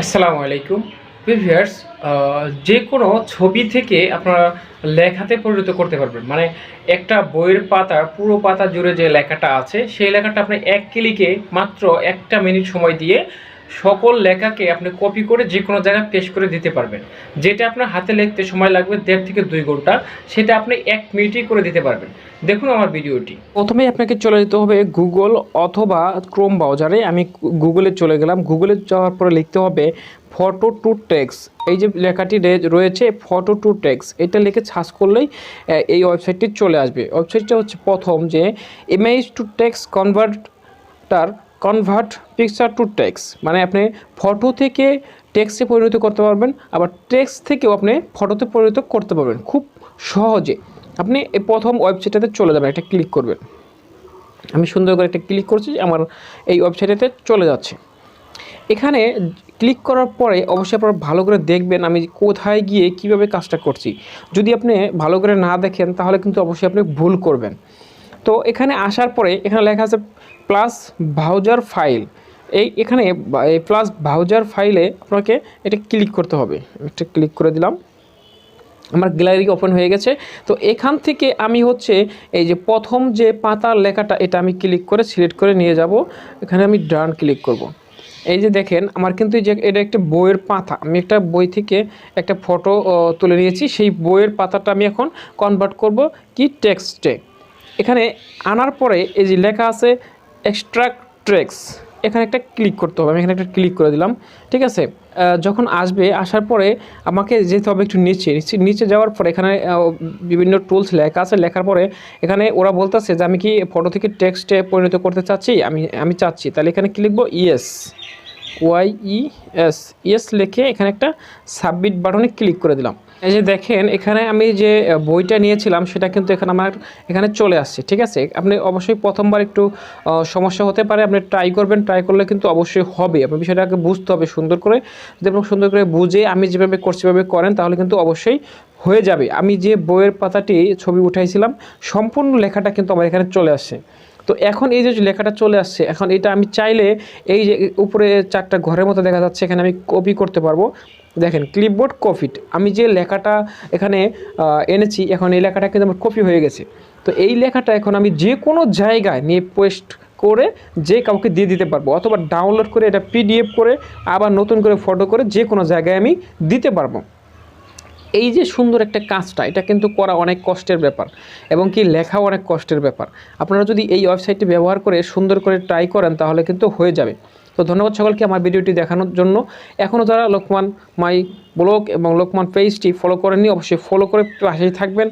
আসসালামু আলাইকুম ভিউয়ার্স। যে কোনো ছবি থেকে আপনারা লেখাতে পরিণত করতে পারবেন। মানে একটা বইয়ের পাতা পুরো পাতা জুড়ে যে লেখাটা আছে সেই লেখাটা আপনি এক ক্লিকে মাত্র 1 মিনিট সময় দিয়ে সকল লেখাকে আপনি কপি করে যে কোনো জায়গায় পেস্ট করে দিতে পারবেন। যেটা আপনার হাতে লিখতে সময় লাগবে 1.5 থেকে 2 ঘন্টা, সেটা আপনি 1 মিনিটেই করে দিতে পারবেন। দেখুন আমার ভিডিওটি। প্রথমেই আপনাকে চলে যেতে হবে গুগল অথবা ক্রোম ব্রাউজারে। আমি গুগলে চলে গেলাম। গুগলে যাওয়ার পরে লিখতে হবে ফটো টু টেক্সট। এই যে লেখাটি রয়েছে ফটো টু টেক্সট, এটা লিখে সার্চ করলেই এই ওয়েবসাইটটি চলে আসবে। ওয়েবসাইটটা হচ্ছে প্রথম যে image to text convert picture to text, মানে আপনি ফটো থেকে টেক্সটে পরিণত করতে পারবেন, আবার টেক্সট থেকেও আপনি ফটোতে পরিণত করতে পারবেন খুব সহজে। আপনি এই প্রথম ওয়েবসাইটটাতে চলে যাবেন, একটা ক্লিক করবেন। আমি সুন্দর করে একটা ক্লিক করছি, আমার এই ওয়েবসাইটেতে চলে যাচ্ছে। এখানে ক্লিক করার পরে অবশ্যই আপনারা ভালো করে দেখবেন আমি কোথায় গিয়ে কিভাবে কাজটা করছি। যদি আপনি ভালো করে না দেখেন তাহলে কিন্তু অবশ্যই আপনি ভুল করবেন। তো এখানে আসার পরে এখানে লেখা আছে প্লাস ব্রাউজার ফাইল। এখানে এই প্লাস ব্রাউজার ফাইলে আপনাকে এটা ক্লিক করতে হবে। একটা ক্লিক করে দিলাম, আমার গ্যালারি ওপেন হয়ে গেছে। তো এখান থেকে আমি হচ্ছে এই যে প্রথম যে পাতার লেখাটা এটা আমি ক্লিক করে সিলেক্ট করে নিয়ে যাব। এখানে আমি ডান ক্লিক করব। এই যে দেখেন আমার কিন্তু যে এটা একটা বইয়ের পাতা, আমি একটা বই থেকে একটা ফটো তুলে নিয়েছি। সেই বইয়ের পাতাটা আমি এখন কনভার্ট করব কি টেক্সটে। এখানে আনার পরে এই যে লেখা আছে এক্সট্রাক্ট টেক্সট, এখানে একটা ক্লিক করতে হবে। আমি এখানে একটা ক্লিক করে দিলাম, ঠিক আছে। যখন আসবে, আসার পরে আমাকে যেতে হবে একটু নিচে নিচে যাওয়ার পরে এখানে বিভিন্ন টুলস লেখা আছে। লেখার পরে এখানে ওরা বলতেছে যে আমি কি ফটো থেকে টেক্সটে পরিণত করতে চাচ্ছি, আমি চাচ্ছি, তাহলে এখানে কি লিখবো ইয়েস, ইয়েস লিখে এখানে একটা সাবমিট বাটনে ক্লিক করে দিলাম। এই যে দেখেন এখানে আমি যে বইটা নিয়েছিলাম সেটা কিন্তু এখানে আমার এখানে চলে আসছে, ঠিক আছে। আপনি অবশ্যই প্রথমবার একটু সমস্যা হতে পারে, আপনি ট্রাই করবেন, ট্রাই করলে কিন্তু অবশ্যই হবে। আপনার বিষয়টাকে বুঝতে হবে সুন্দর করে, এবং সুন্দর করে বুঝে আমি যেভাবে করছি সেভাবে করেন তাহলে কিন্তু অবশ্যই হয়ে যাবে। আমি যে বইয়ের পাতাটি ছবি উঠাইছিলাম সম্পূর্ণ লেখাটা কিন্তু আমার এখানে চলে আসছে। তো এখন এই যে লেখাটা চলে আসছে, এখন এটা আমি চাইলে এই যে উপরে 4টা ঘরের মতো দেখা যাচ্ছে এখানে আমি কপি করতে পারবো। দেখেন ক্লিপবোর্ড কপিড, আমি যে লেখাটা এখানে এনেছি এখন এই লেখাটা কিন্তু আমার কপি হয়ে গেছে। তো এই লেখাটা এখন আমি যে কোনো জায়গায় নিয়ে পোস্ট করে যে কাউকে দিয়ে দিতে পারবো, অথবা ডাউনলোড করে এটা পিডিএফ করে আবার নতুন করে ফটো করে যে কোনো জায়গায় আমি দিতে পারবো। এই যে সুন্দর একটা কাজটা, এটা কিন্তু করা অনেক কষ্টের ব্যাপার, এবং কি লেখাও অনেক কষ্টের ব্যাপার। আপনারা যদি এই ওয়েবসাইটটি ব্যবহার করে সুন্দর করে ট্রাই করেন তাহলে কিন্তু হয়ে যাবে। তো ধন্যবাদ সকলকে আমার ভিডিওটি দেখানোর জন্য। এখনও যারা লোকমান মাই ব্লগ এবং লোকমান পেজটি ফলো করেননি অবশ্যই ফলো করে পাশেই থাকবেন।